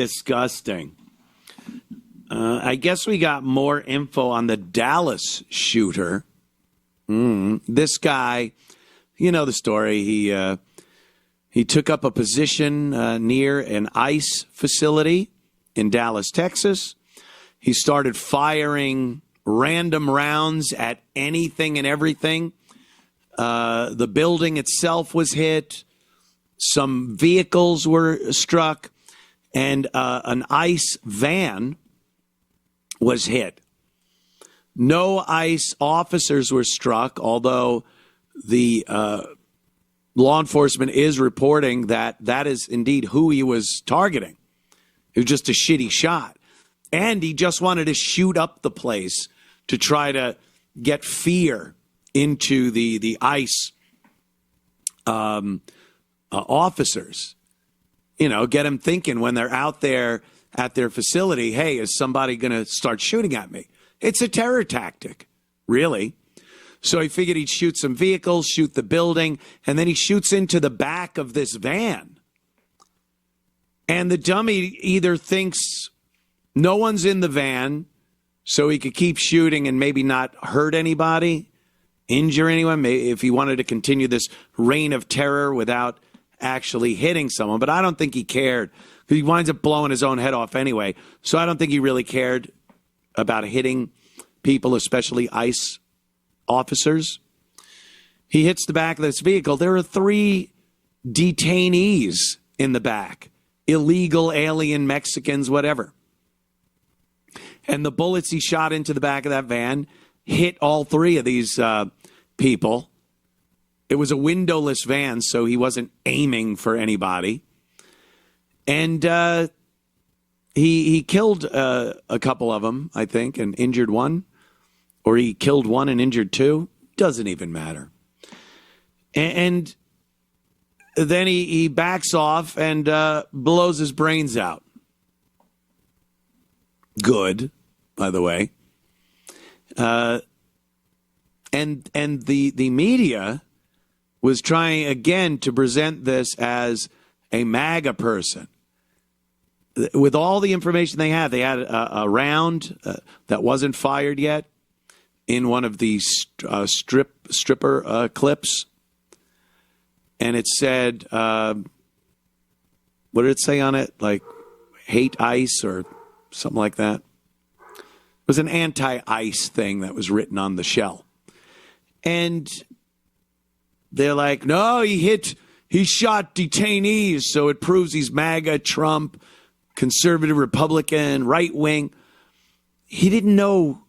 disgusting. I guess we got more info on the Dallas shooter. This guy, you know the story. He took up a position near an ICE facility in Dallas, Texas. He started firing random rounds at anything and everything. The building itself was hit. Some vehicles were struck. And an ICE van was hit. No ICE officers were struck, although the law enforcement is reporting that that is indeed who he was targeting. It was just a shitty shot. And he just wanted to shoot up the place to try to get fear into the ICE officers. You know, get them thinking when they're out there at their facility, hey, is somebody going to start shooting at me? It's a terror tactic, really. So he figured he'd shoot some vehicles, shoot the building, and then he shoots into the back of this van. And the dummy either thinks no one's in the van, so he could keep shooting and maybe not hurt anybody, injure anyone, maybe if he wanted to continue this reign of terror without actually hitting someone. But I don't think he cared, because he winds up blowing his own head off anyway. So I don't think he really cared about hitting people, especially ICE officers. He hits the back of this vehicle. There are 3 detainees in the back, illegal alien Mexicans, whatever. And the bullets he shot into the back of that van hit all 3 of these people. It was a windowless van, so he wasn't aiming for anybody. And he killed a couple of them, I think, and injured one. Or he killed one and injured 2. Doesn't even matter. And then he backs off and blows his brains out. Good, by the way. And the media was trying again to present this as a MAGA person. With all the information they had a round that wasn't fired yet in one of the stripper clips. And it said, what did it say on it? Like, hate ICE or something like that. It was an anti-ICE thing that was written on the shell. And they're like, no, he shot detainees, so it proves he's MAGA, Trump, conservative, Republican, right wing. He didn't know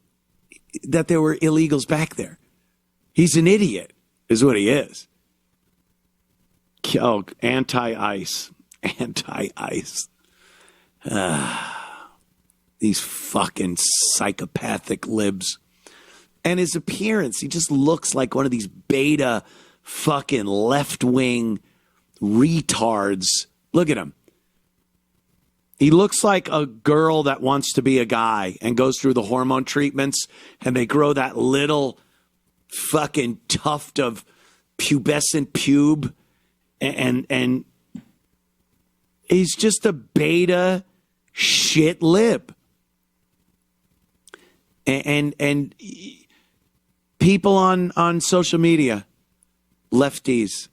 that there were illegals back there. He's an idiot, is what he is. Oh, anti-ICE. Anti-ICE. These fucking psychopathic libs. And his appearance, he just looks like one of these beta fucking left-wing retards. Look at him. He looks like a girl that wants to be a guy and goes through the hormone treatments, and they grow that little fucking tuft of pubescent pube, and he's just a beta shit lib. And people on social media, lefties,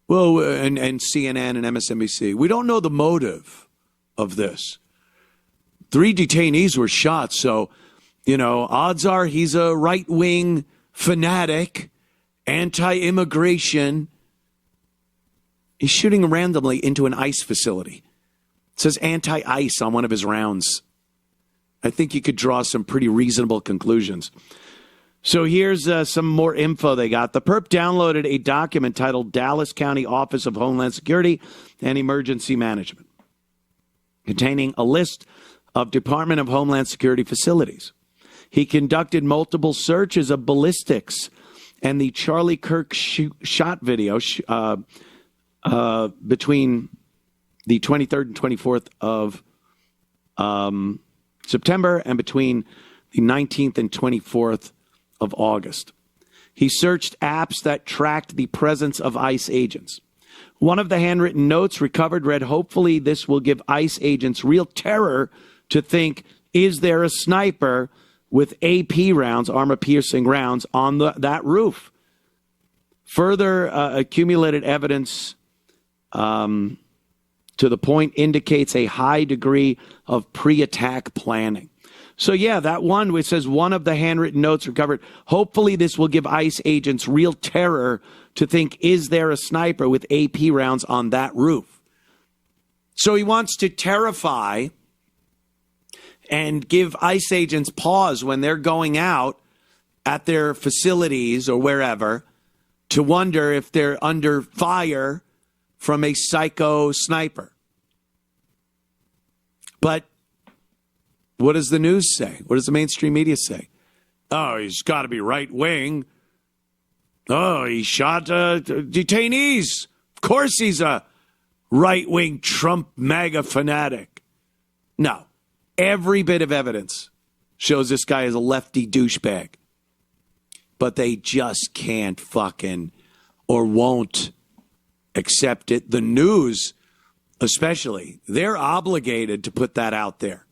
well, and CNN and MSNBC, we don't know the motive of this. 3 detainees were shot, so, you know, odds are he's a right-wing fanatic, anti-immigration. He's shooting randomly into an ICE facility. It says anti-ICE on one of his rounds. I think you could draw some pretty reasonable conclusions. So here's some more info they got. The perp downloaded a document titled Dallas County Office of Homeland Security and Emergency Management, containing a list of Department of Homeland Security facilities. He conducted multiple searches of ballistics and the Charlie Kirk shot video between the 23rd and 24th of September and between the 19th and 24th of August. He searched apps that tracked the presence of ICE agents. One of the handwritten notes recovered read, "Hopefully this will give ICE agents real terror to think, is there a sniper with AP rounds, armor-piercing rounds, on that roof?" Further accumulated evidence to the point indicates a high degree of pre-attack planning. So, yeah, that one which says one of the handwritten notes recovered, "Hopefully this will give ICE agents real terror to think, is there a sniper with AP rounds on that roof?" So he wants to terrify and give ICE agents pause when they're going out at their facilities or wherever to wonder if they're under fire from a psycho sniper. But what does the news say? What does the mainstream media say? Oh, he's got to be right wing. Oh, he shot detainees. Of course he's a right wing Trump MAGA fanatic. No, every bit of evidence shows this guy is a lefty douchebag. But they just can't fucking or won't accept it. The news, especially, they're obligated to put that out there.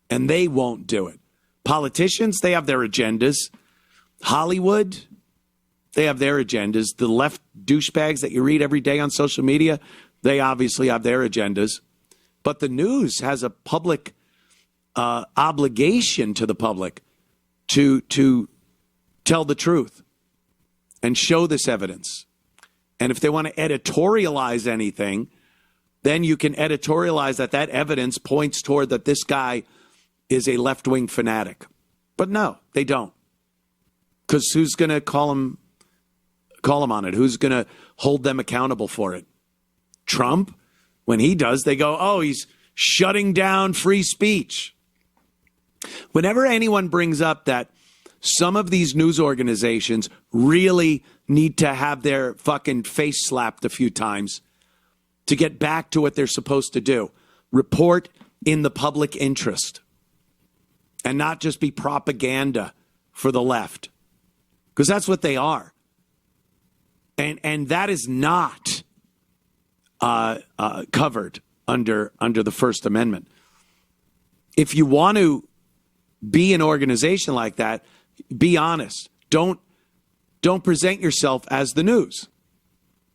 And they won't do it. Politicians, they have their agendas. Hollywood, they have their agendas. The left douchebags that you read every day on social media, they obviously have their agendas. But the news has a public obligation to the public to tell the truth and show this evidence. And if they want to editorialize anything, then you can editorialize that evidence points toward that this guy is a left-wing fanatic. But no, they don't. Because who's going to call them on it? Who's going to hold them accountable for it? Trump? When he does, they go, oh, he's shutting down free speech. Whenever anyone brings up that some of these news organizations really need to have their fucking face slapped a few times to get back to what they're supposed to do, report in the public interest. And not just be propaganda for the left. Because that's what they are. And that is not covered under the First Amendment. If you want to be an organization like that, be honest. Don't present yourself as the news.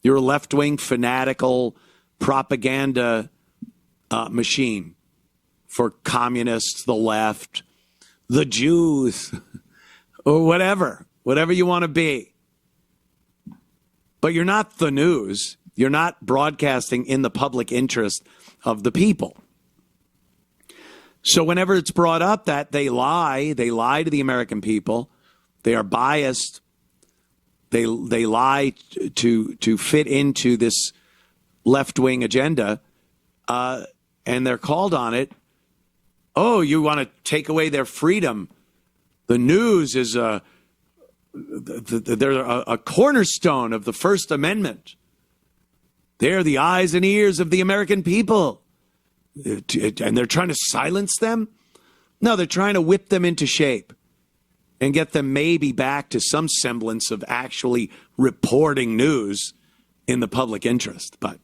You're a left-wing, fanatical propaganda machine for communists, the left, the Jews, or whatever you want to be. But you're not the news. You're not broadcasting in the public interest of the people. So whenever it's brought up that they lie to the American people, they are biased, they lie to fit into this left-wing agenda, and they're called on it. Oh, you want to take away their freedom. The news is they're a cornerstone of the First Amendment. They're the eyes and ears of the American people. And they're trying to silence them? No, they're trying to whip them into shape and get them maybe back to some semblance of actually reporting news in the public interest. But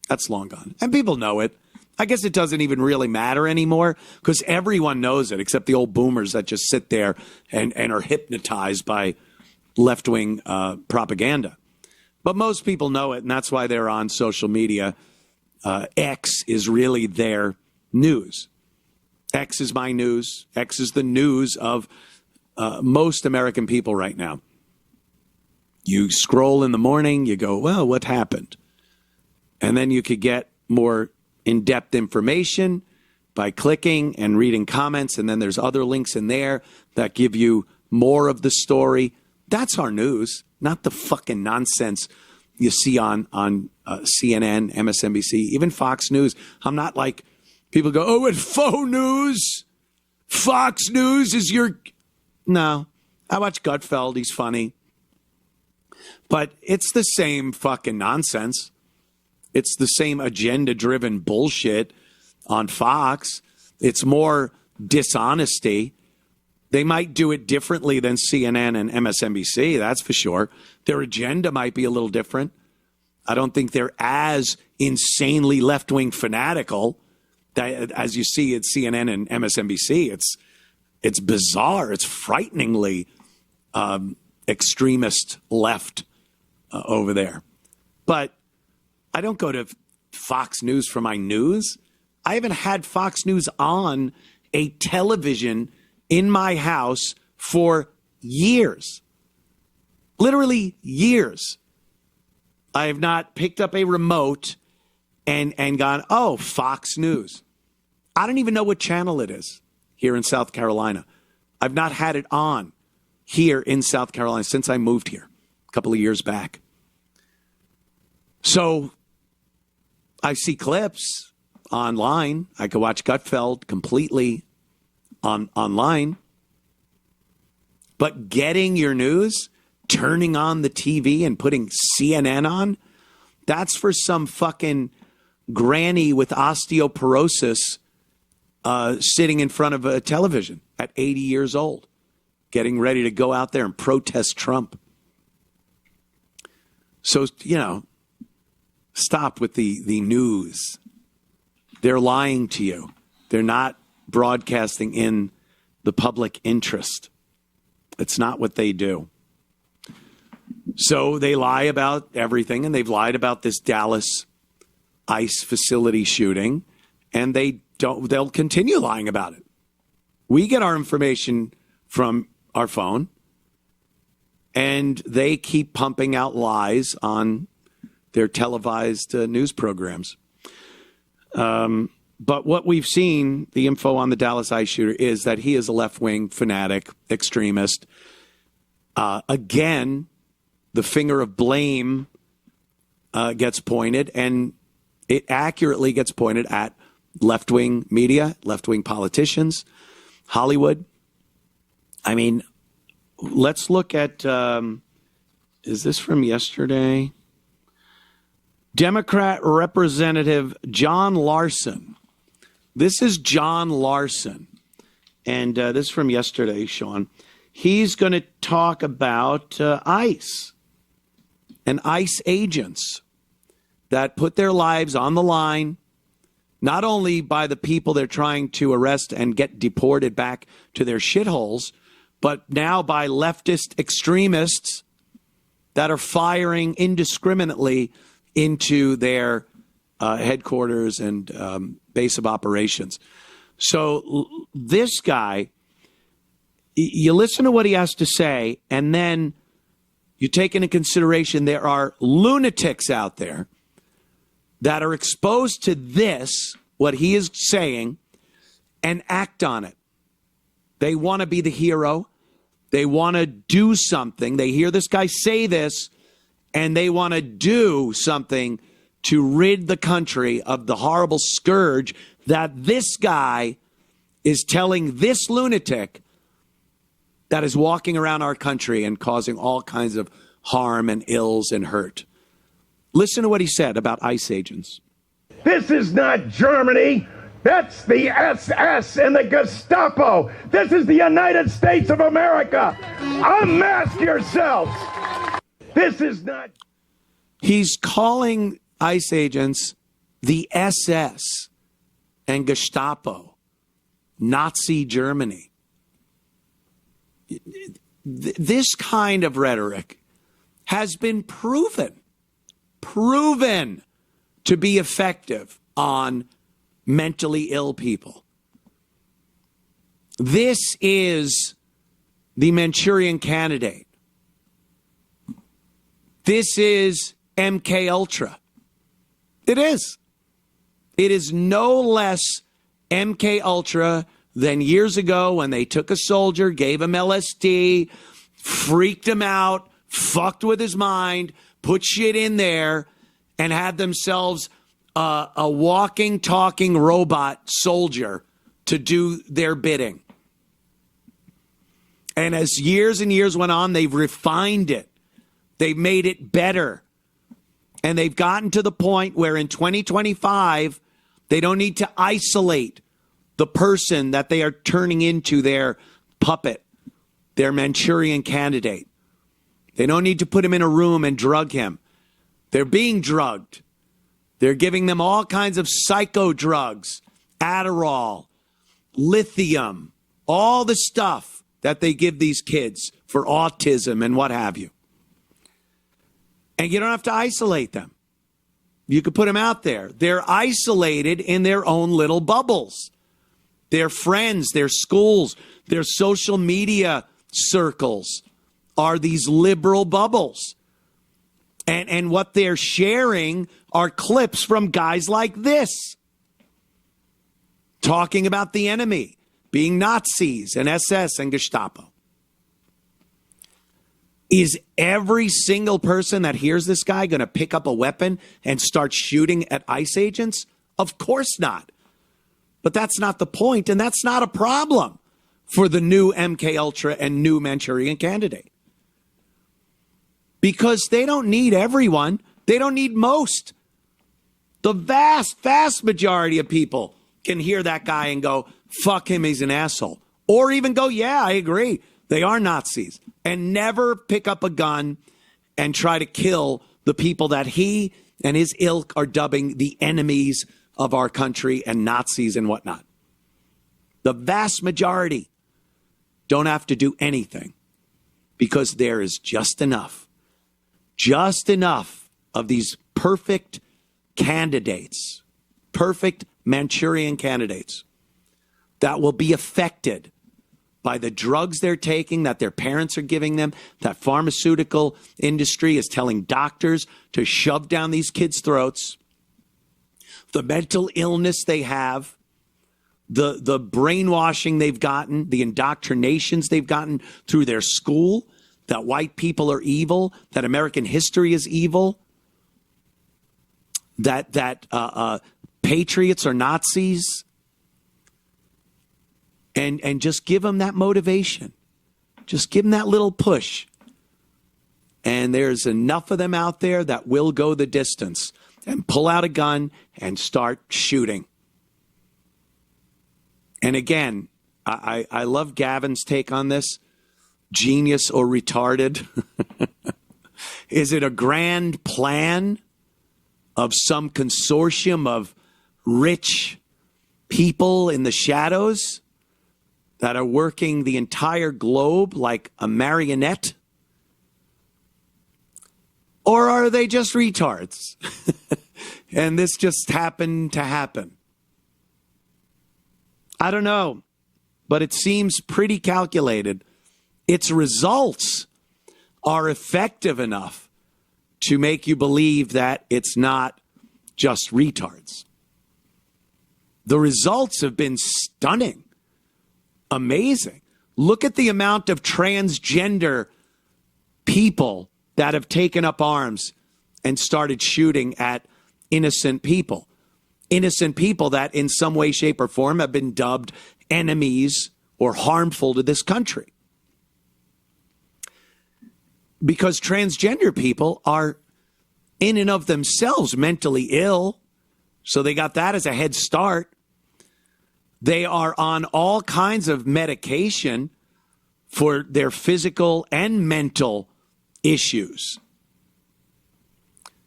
that's long gone. And people know it. I guess it doesn't even really matter anymore because everyone knows it except the old boomers that just sit there and are hypnotized by left-wing propaganda. But most people know it, and that's why they're on social media. X is really their news. X is my news. X is the news of most American people right now. You scroll in the morning, you go, well, what happened? And then you could get more in-depth information by clicking and reading comments, and then there's other links in there that give you more of the story. That's our news, not the fucking nonsense you see on CNN, MSNBC, even Fox News. I'm not like people go, oh, it's faux news. Fox News is your... No, I watch Gutfeld. He's funny. But it's the same fucking nonsense. It's the same agenda-driven bullshit on Fox. It's more dishonesty. They might do it differently than CNN and MSNBC, that's for sure. Their agenda might be a little different. I don't think they're as insanely left-wing fanatical as you see at CNN and MSNBC. It's bizarre. It's frighteningly extremist left over there. But I don't go to Fox News for my news. I haven't had Fox News on a television in my house for years. Literally years. I have not picked up a remote and gone, oh, Fox News. I don't even know what channel it is here in South Carolina. I've not had it on here in South Carolina since I moved here a couple of years back. So I see clips online. I could watch Gutfeld completely online. But getting your news, turning on the TV and putting CNN on, that's for some fucking granny with osteoporosis sitting in front of a television at 80 years old, getting ready to go out there and protest Trump. So, stop with the news. They're lying to you. They're not broadcasting in the public interest. It's not what they do. So they lie about everything, and they've lied about this Dallas ICE facility shooting, and they'll continue lying about it. We get our information from our phone, and they keep pumping out lies on their televised news programs. But what we've seen, the info on the Dallas ICE shooter, is that he is a left-wing fanatic, extremist. Again, the finger of blame gets pointed, and it accurately gets pointed at left-wing media, left-wing politicians, Hollywood. I mean, let's look at, is this from yesterday? Democrat Representative John Larson. This is John Larson. And this is from yesterday, Sean. He's going to talk about ICE and ICE agents that put their lives on the line, not only by the people they're trying to arrest and get deported back to their shitholes, but now by leftist extremists that are firing indiscriminately into their headquarters and base of operations. So this guy, you listen to what he has to say, and then you take into consideration there are lunatics out there that are exposed to this, what he is saying, and act on it. They want to be the hero. They want to do something. They hear this guy say this, and they want to do something to rid the country of the horrible scourge that this guy is telling this lunatic that is walking around our country and causing all kinds of harm and ills and hurt. Listen to what he said about ICE agents. This is not Germany. That's the SS and the Gestapo. This is the United States of America. Unmask yourselves. This is not. He's calling ICE agents the SS and Gestapo, Nazi Germany. This kind of rhetoric has been proven to be effective on mentally ill people. This is the Manchurian Candidate. This is MK Ultra. It is. It is no less MK Ultra than years ago when they took a soldier, gave him LSD, freaked him out, fucked with his mind, put shit in there, and had themselves a walking, talking robot soldier to do their bidding. And as years and years went on, they've refined it. They've made it better. And they've gotten to the point where in 2025, they don't need to isolate the person that they are turning into their puppet, their Manchurian Candidate. They don't need to put him in a room and drug him. They're being drugged. They're giving them all kinds of psycho drugs, Adderall, lithium, all the stuff that they give these kids for autism and what have you. And you don't have to isolate them. You could put them out there. They're isolated in their own little bubbles. Their friends, their schools, their social media circles are these liberal bubbles. And what they're sharing are clips from guys like this, talking about the enemy being Nazis and SS and Gestapo. Is every single person that hears this guy going to pick up a weapon and start shooting at ICE agents? Of course not. But that's not the point, and that's not a problem for the new MK Ultra and new Manchurian Candidate. Because they don't need everyone. They don't need most. The vast majority of people can hear that guy and go, fuck him, he's an asshole. Or even go, yeah, I agree. They are Nazis. And never pick up a gun and try to kill the people that he and his ilk are dubbing the enemies of our country and Nazis and whatnot. The vast majority don't have to do anything because there is just enough of these perfect candidates, perfect Manchurian candidates that will be affected by the drugs they're taking, that their parents are giving them, that pharmaceutical industry is telling doctors to shove down these kids' throats, the mental illness they have, the brainwashing they've gotten, the indoctrinations they've gotten through their school, that white people are evil, that American history is evil, that patriots are Nazis. And just give them that motivation. Just give them that little push. And there's enough of them out there that will go the distance and pull out a gun and start shooting. And again, I love Gavin's take on this. Genius or retarded? Is it a grand plan of some consortium of rich people in the shadows that are working the entire globe like a marionette? Or are they just retards? And this just happened to happen? I don't know, but it seems pretty calculated. Its results are effective enough to make you believe that it's not just retards. The results have been stunning. Amazing. Look at the amount of transgender people that have taken up arms and started shooting at innocent people. Innocent people that in some way, shape, or form have been dubbed enemies or harmful to this country. Because transgender people are in and of themselves mentally ill. So they got that as a head start. They are on all kinds of medication for their physical and mental issues.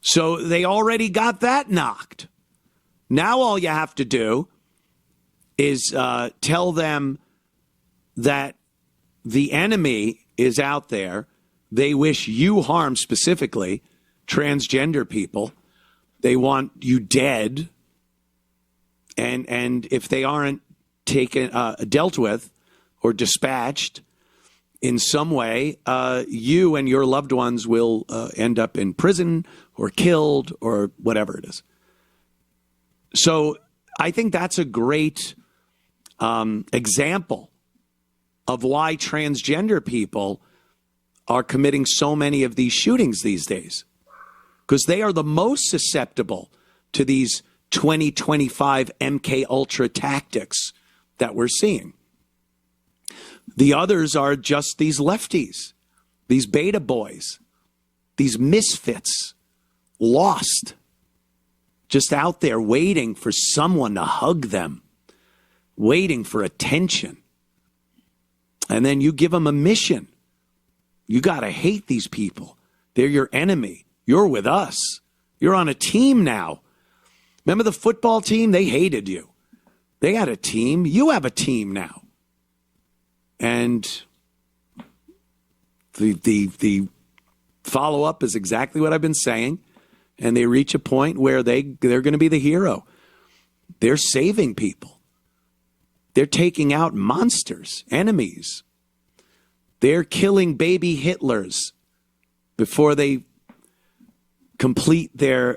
So they already got that knocked. Now all you have to do is tell them that the enemy is out there. They wish you harm, specifically transgender people. They want you dead. And if they aren't taken, dealt with or dispatched in some way, you and your loved ones will end up in prison or killed or whatever it is. So I think that's a great example of why transgender people are committing so many of these shootings these days, because they are the most susceptible to these 2025 MK Ultra tactics that we're seeing. The others are just these lefties, these beta boys, these misfits, lost, just out there waiting for someone to hug them, waiting for attention. And then you give them a mission. You got to hate these people. They're your enemy. You're with us. You're on a team now. Remember the football team? They hated you. They had a team. You have a team now. And the follow-up is exactly what I've been saying. And they reach a point where they're going to be the hero. They're saving people. They're taking out monsters, enemies. They're killing baby Hitlers before they complete their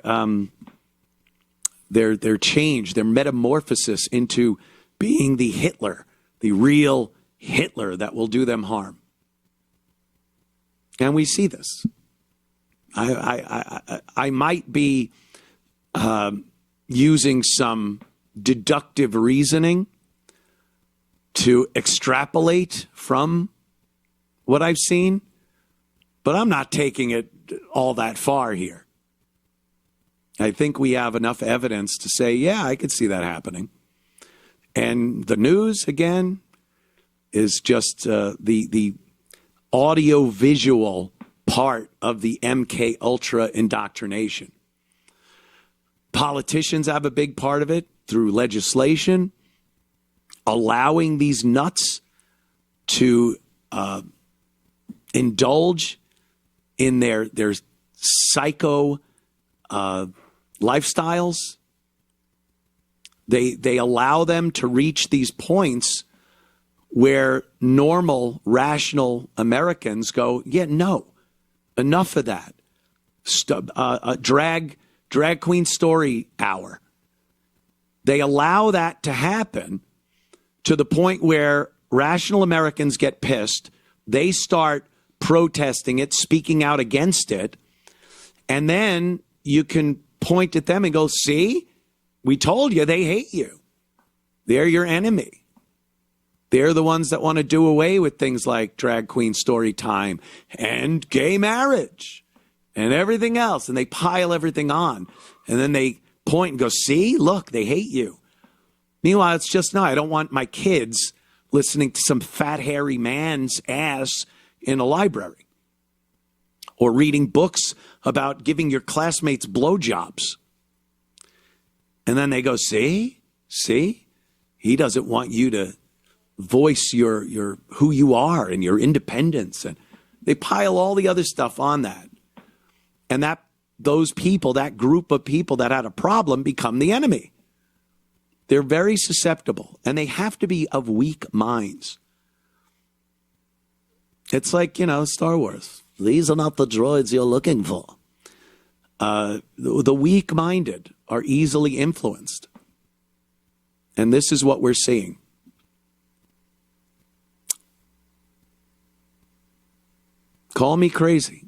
change, their metamorphosis into being the Hitler, the real Hitler that will do them harm. And we see this. I might be using some deductive reasoning to extrapolate from what I've seen, but I'm not taking it all that far here. I think we have enough evidence to say, yeah, I could see that happening. And the news, again, is just the audio-visual part of the MK Ultra indoctrination. Politicians have a big part of it through legislation, allowing these nuts to indulge in their psycho lifestyles. They allow them to reach these points where normal, rational Americans go, yeah, no, enough of that. Drag queen story hour. They allow that to happen to the point where rational Americans get pissed. They start protesting it, speaking out against it. And then you can point at them and go, see, we told you they hate you. They're your enemy. They're the ones that want to do away with things like drag queen story time and gay marriage and everything else. And they pile everything on. And then they point and go, see, look, they hate you. Meanwhile, it's just, no, I don't want my kids listening to some fat, hairy man's ass in a library or reading books about giving your classmates blowjobs. And then they go, see, he doesn't want you to voice your who you are and your independence. And they pile all the other stuff on that. And those people, that group of people that had a problem become the enemy. They're very susceptible, and they have to be of weak minds. It's like, Star Wars. These are not the droids you're looking for. The weak-minded are easily influenced. And this is what we're seeing. Call me crazy.